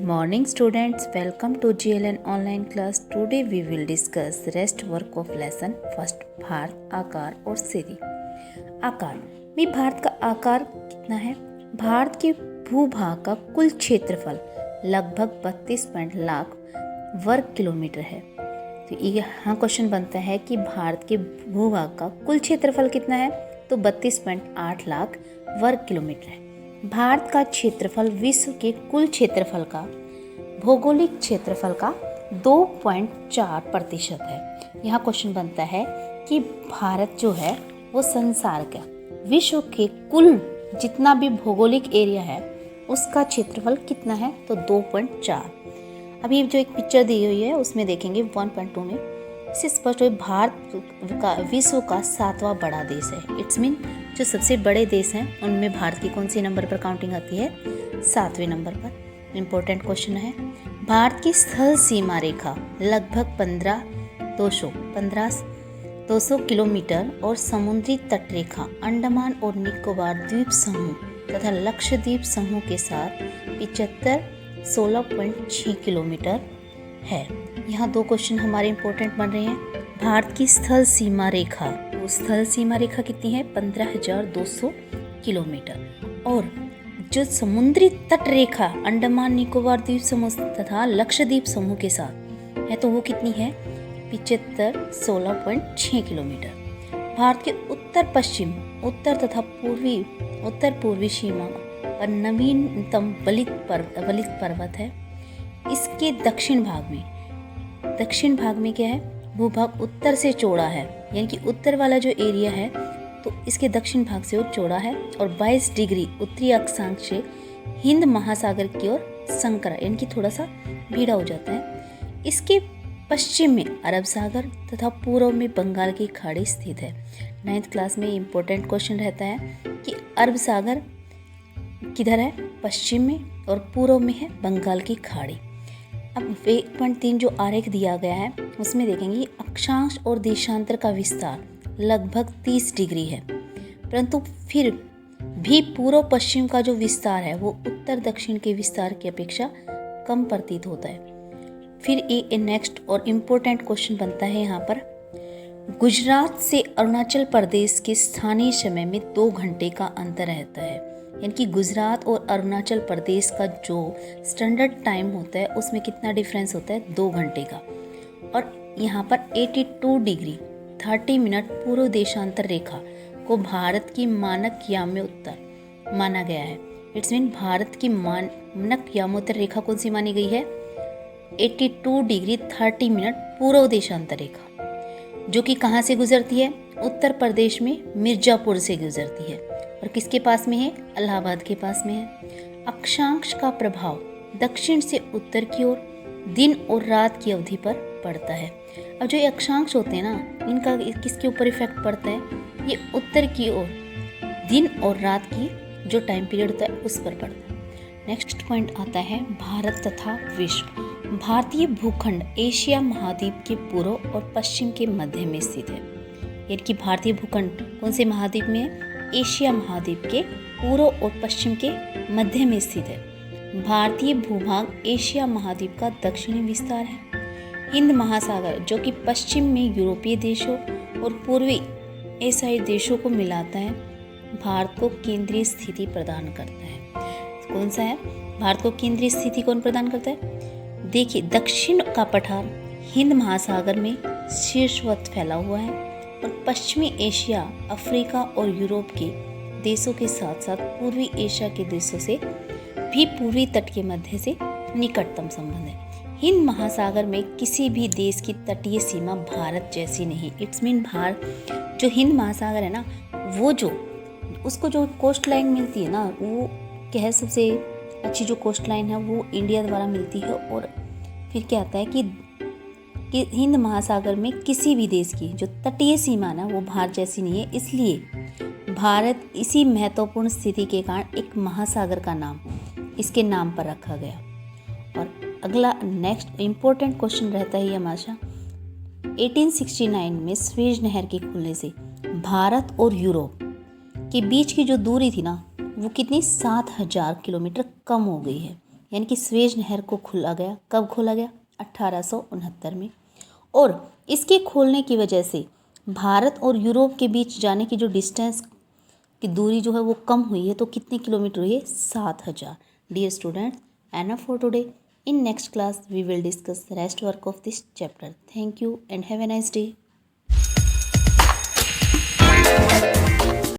morning students, welcome to GLN online class. Today we will discuss rest work of lesson first Bharat आकार और सीधी। आकार में भारत का आकार कितना है? भारत के भूभाग का कुल क्षेत्रफल लगभग 32 लाख वर्ग किलोमीटर है। तो यहाँ क्वेश्चन बनता है कि भारत के भूभाग का कुल क्षेत्रफल कितना है? तो 32.8 लाख वर्ग किलोमीटर है। भारत का क्षेत्रफल विश्व के कुल क्षेत्रफल का भौगोलिक क्षेत्रफल का 2.4% है। यहाँ क्वेश्चन बनता है कि भारत जो है वो संसार का विश्व के कुल जितना भी भौगोलिक एरिया है उसका क्षेत्रफल कितना है? तो 2.4। अभी जो एक पिक्चर दी हुई है उसमें देखेंगे 1.2 में इससे स्पष्ट हो भारत का विश्व का 7वां बड़ा देश है। इट्स मीन जो सबसे बड़े देश हैं उनमें भारत की कौन सी नंबर पर काउंटिंग आती है? 7वें नंबर पर। इम्पोर्टेंट क्वेश्चन है, भारत की स्थल सीमा रेखा लगभग 1500 किलोमीटर और समुद्री तट रेखा अंडमान और निकोबार द्वीप समूह तथा लक्षद्वीप समूह के साथ 16.6 किलोमीटर है। यहाँ दो क्वेश्चन हमारे इम्पोर्टेंट बन रहे हैं। भारत की स्थल सीमा रेखा, वो स्थल सीमा रेखा कितनी है? 15,200 किलोमीटर। और जो समुद्री तट रेखा अंडमान निकोबार द्वीप समूह तथा लक्षद्वीप समूह के साथ है तो वो कितनी है? 16.6 किलोमीटर। भारत के उत्तर पश्चिम, उत्तर तथा उत्तर पूर्वी सीमा पर नवीनतम वलित पर्वत है। इसके दक्षिण भाग में क्या है? भूभाग उत्तर से चौड़ा है, यानी कि उत्तर वाला जो एरिया है तो इसके दक्षिण भाग से वो चौड़ा है और 22 डिग्री उत्तरी अक्षांश से हिंद महासागर की ओर संकरा यानी कि थोड़ा सा भीड़ा हो जाता है। इसके पश्चिम में अरब सागर तथा पूर्व में बंगाल की खाड़ी स्थित है। 9th क्लास में इम्पोर्टेंट क्वेश्चन रहता है कि अरब सागर किधर है? पश्चिम में, और पूर्व में है बंगाल की खाड़ी। अब 1.3 जो आरेख दिया गया है उसमें देखेंगे अक्षांश और देशांतर का विस्तार लगभग 30 डिग्री है, परंतु फिर भी पूर्व पश्चिम का जो विस्तार है वो उत्तर दक्षिण के विस्तार की अपेक्षा कम प्रतीत होता है। फिर एक नेक्स्ट और इम्पोर्टेंट क्वेश्चन बनता है यहाँ पर, गुजरात से अरुणाचल प्रदेश के स्थानीय समय में 2 घंटे का अंतर रहता है, यानी कि गुजरात और अरुणाचल प्रदेश का जो स्टैंडर्ड टाइम होता है उसमें कितना डिफरेंस होता है? 2 घंटे का। और यहाँ पर 82 डिग्री 30 मिनट पूर्व देशांतर रेखा को भारत की मानक यामोत्तर माना गया है। इट्स मीन भारत की मानक यामोत्तर रेखा कौन सी मानी गई है? 82 डिग्री 30 मिनट पूर्व देशांतर रेखा, जो कि कहाँ से गुजरती है? उत्तर प्रदेश में मिर्जापुर से गुजरती है। और किसके पास में है? इलाहाबाद के पास में है। अक्षांश का प्रभाव दक्षिण से उत्तर की ओर दिन और रात की अवधि पर पड़ता है। अब जो ये अक्षांश होते हैं ना, इनका किसके ऊपर इफेक्ट पड़ता है? ये उत्तर की ओर दिन और रात की जो टाइम पीरियड होता है उस पर पड़ता है। नेक्स्ट पॉइंट आता है भारत तथा विश्व। भारतीय भूखंड एशिया महाद्वीप के पूर्व और पश्चिम के मध्य में स्थित है, यानी कि भारतीय भूखंड कौन से महाद्वीप में है? एशिया महाद्वीप के पूर्व और पश्चिम के मध्य में स्थित है। भारतीय भूभाग एशिया महाद्वीप का दक्षिणी विस्तार है। हिंद महासागर जो कि पश्चिम में यूरोपीय देशों और पूर्वी एशियाई देशों को मिलाता है, भारत को केंद्रीय स्थिति प्रदान करता है। कौन सा है? भारत को केंद्रीय स्थिति कौन प्रदान करता है? देखिए, दक्षिण का पठार हिंद महासागर में शीर्षवत फैला हुआ है और पश्चिमी एशिया, अफ्रीका और यूरोप के देशों के साथ साथ पूर्वी एशिया के देशों से भी पूर्वी तट के मध्य से निकटतम संबंध है। हिंद महासागर में किसी भी देश की तटीय सीमा भारत जैसी नहीं। इट्स मीन भारत जो हिंद महासागर है ना, वो जो उसको जो कोस्ट लाइन मिलती है ना, वो क्या है? सबसे अच्छी जो कोस्ट लाइन है वो इंडिया द्वारा मिलती है। और फिर क्या आता है कि हिंद महासागर में किसी भी देश की जो तटीय सीमा ना वो भारत जैसी नहीं है, इसलिए भारत इसी महत्वपूर्ण स्थिति के कारण एक महासागर का नाम इसके नाम पर रखा गया। और अगला नेक्स्ट इम्पोर्टेंट क्वेश्चन रहता है ये हमारा 1869 में स्वेज नहर के खुलने से भारत और यूरोप के बीच की जो दूरी थी ना वो कितनी 7,000 किलोमीटर कम हो गई है। यानी कि स्वेज नहर को खोला गया। कब खोला गया? 1869 में। और इसके खोलने की वजह से भारत और यूरोप के बीच जाने की जो डिस्टेंस की दूरी जो है वो कम हुई है। तो कितने किलोमीटर हुई है? 7000। Dear students, enough for today. In next class, we will discuss the rest work of this chapter. Thank you and have a nice day.